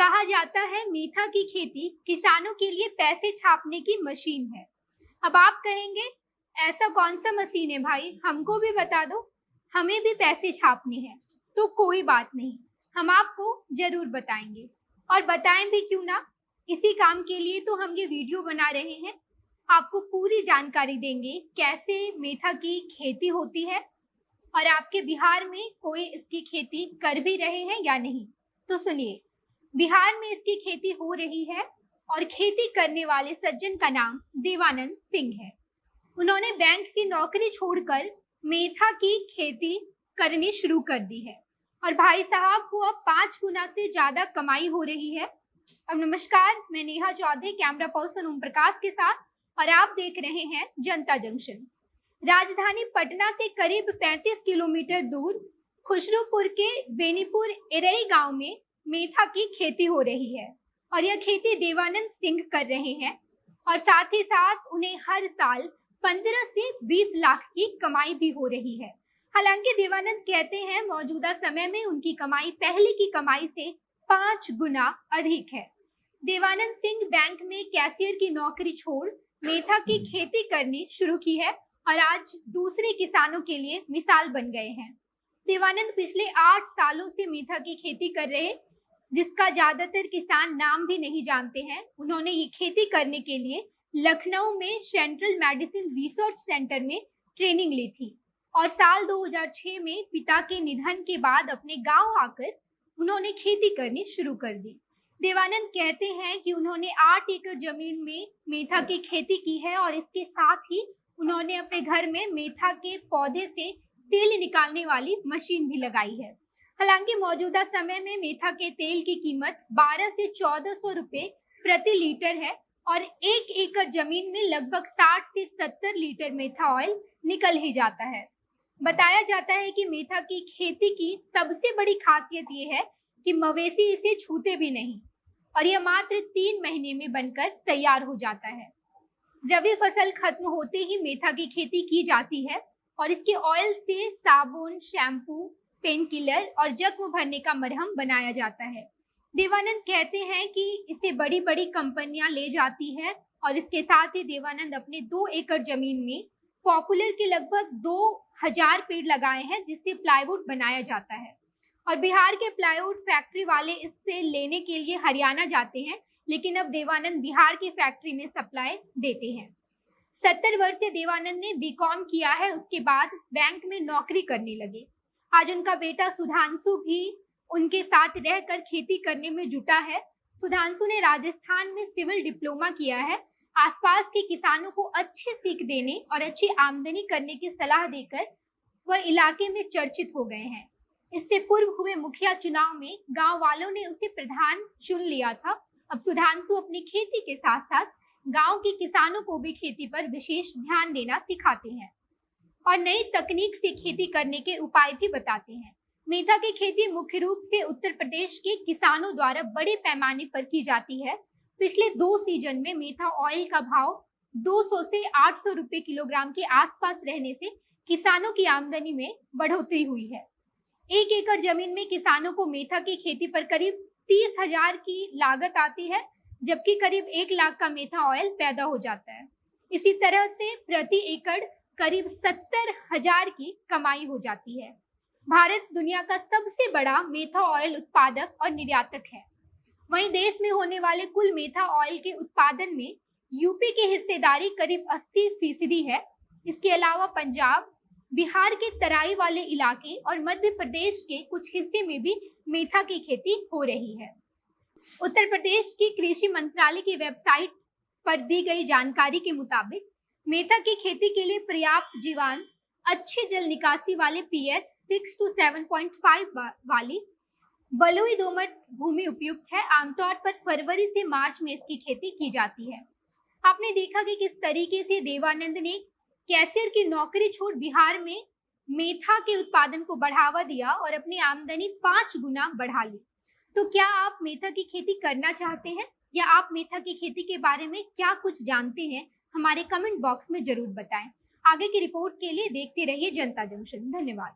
कहा जाता है मेथा की खेती किसानों के लिए पैसे छापने की मशीन है। अब आप कहेंगे ऐसा कौन सा मशीन है भाई, हमको भी बता दो, हमें भी पैसे छापने हैं। तो कोई बात नहीं, हम आपको जरूर बताएंगे और बताएं भी क्यों ना। इसी काम के लिए तो हम ये वीडियो बना रहे हैं। आपको पूरी जानकारी देंगे कैसे मेथा की खेती होती है और आपके बिहार में कोई इसकी खेती कर भी रहे हैं या नहीं। तो सुनिए, बिहार में इसकी खेती हो रही है और खेती करने वाले सज्जन का नाम देवानंद सिंह है। उन्होंने बैंक की नौकरी छोड़कर मेथा की खेती करनी शुरू कर दी है और भाई साहब को अब 5 गुना से ज्यादा कमाई हो रही है। अब नमस्कार, मैं नेहा चौधरी कैमरा पर्सन ओम प्रकाश के साथ और आप देख रहे हैं जनता जंक्शन। राजधानी पटना से करीब 35 किलोमीटर दूर खुसरूपुर के बेनीपुर इरई गांव में मेथा की खेती हो रही है और यह खेती देवानंद सिंह कर रहे हैं और साथ ही साथ उन्हें हर साल 15 से 20 लाख की कमाई भी हो रही है। हालांकि देवानंद कहते हैं मौजूदा समय में उनकी कमाई पहले की कमाई से 5 गुना अधिक है। देवानंद सिंह बैंक में कैशियर की नौकरी छोड़ मेथा की खेती करनी शुरू की है और आज दूसरे किसानों के लिए मिसाल बन गए हैं। देवानंद पिछले 8 सालों से मेथा की खेती कर रहे, जिसका ज्यादातर किसान नाम भी नहीं जानते हैं। उन्होंने ये खेती करने के लिए लखनऊ में सेंट्रल मेडिसिन रिसर्च सेंटर में ट्रेनिंग ली थी और साल 2006 में पिता के निधन के बाद अपने गांव आकर उन्होंने खेती करनी शुरू कर दी। देवानंद कहते हैं कि उन्होंने 8 एकड़ जमीन में मेथा की खेती की है और इसके साथ ही उन्होंने अपने घर में मेथा के पौधे से तेल निकालने वाली मशीन भी लगाई है। हालांकि मौजूदा समय में मेथा के तेल की कीमत 12 से 1400 रुपए प्रति लीटर है और 1 एकड़ जमीन में लगभग 60 से 70 लीटर मेथा ऑयल निकल ही जाता है। बताया जाता है कि मेथा की खेती की सबसे बड़ी खासियत ये है कि मवेशी इसे छूते भी नहीं और यह मात्र 3 महीने में बनकर तैयार हो जाता है। रबी फसल खत्म होते ही मेथा की खेती की जाती है और इसके ऑयल से साबुन, शैम्पू, पेन किलर और जख्म भरने का मरहम बनाया जाता है। देवानंद कहते हैं कि इसे बड़ी बड़ी कंपनियां ले जाती है और इसके साथ ही देवानंद अपने 2 एकड़ जमीन में पॉपुलर के लगभग 2000 पेड़ लगाए हैं, जिससे प्लाईवुड बनाया जाता है और बिहार के प्लाईवुड फैक्ट्री वाले इससे लेने के लिए हरियाणा जाते हैं, लेकिन अब देवानंद बिहार की फैक्ट्री में सप्लाई देते हैं। 70 वर्षीय देवानंद ने बीकॉम किया है, उसके बाद बैंक में नौकरी करने लगे। आज उनका बेटा सुधांशु भी उनके साथ रहकर खेती करने में जुटा है। सुधांशु ने राजस्थान में सिविल डिप्लोमा किया है। आसपास के किसानों को अच्छी सीख देने और अच्छी आमदनी करने की सलाह देकर वह इलाके में चर्चित हो गए हैं। इससे पूर्व हुए मुखिया चुनाव में गांव वालों ने उसे प्रधान चुन लिया था। अब सुधांशु अपनी खेती के साथ साथ गांव के किसानों को भी खेती पर विशेष ध्यान देना सिखाते हैं और नई तकनीक से खेती करने के उपाय भी बताते हैं। मेथा की खेती मुख्य रूप से उत्तर प्रदेश के किसानों द्वारा बड़े पैमाने पर की जाती है। पिछले 2 सीजन में मेथा ऑयल का भाव 200 से 800 रुपए किलोग्राम के आसपास रहने से किसानों की आमदनी में बढ़ोतरी हुई है। 1 एकड़ जमीन में किसानों को मेथा की खेती पर करीब 30,000 की लागत आती है, जबकि करीब 1 लाख का मेथा ऑयल पैदा हो जाता है। इसी तरह से प्रति एकड़ करीब 70,000 की कमाई हो जाती है। भारत दुनिया का सबसे बड़ा मेथा ऑयल उत्पादक और निर्यातक है। वहीं देश में होने वाले कुल मेथा ऑयल के उत्पादन में यूपी की हिस्सेदारी करीब 80% है। इसके अलावा पंजाब, बिहार के तराई वाले इलाके और मध्य प्रदेश के कुछ हिस्से में भी मेथा की खेती हो रही है। उत्तर प्रदेश की कृषि मंत्रालय की वेबसाइट पर दी गई जानकारी के मुताबिक मेथा की खेती के लिए पर्याप्त जीवांश, अच्छी जल निकासी वाले पीएच 6 to 7.5 वाली बलुई दोमट भूमि उपयुक्त है। आमतौर पर फरवरी से मार्च में इसकी खेती की जाती है। आपने देखा कि किस तरीके से देवानंद ने कैशियर की नौकरी छोड़ बिहार में मेथा के उत्पादन को बढ़ावा दिया और अपनी आमदनी 5 गुना बढ़ा ली। तो क्या आप मेथा की खेती करना चाहते हैं या आप मेथा की खेती के बारे में क्या कुछ जानते हैं? हमारे कमेंट बॉक्स में जरूर बताएं। आगे की रिपोर्ट के लिए देखते रहिए जनता जंक्शन। धन्यवाद।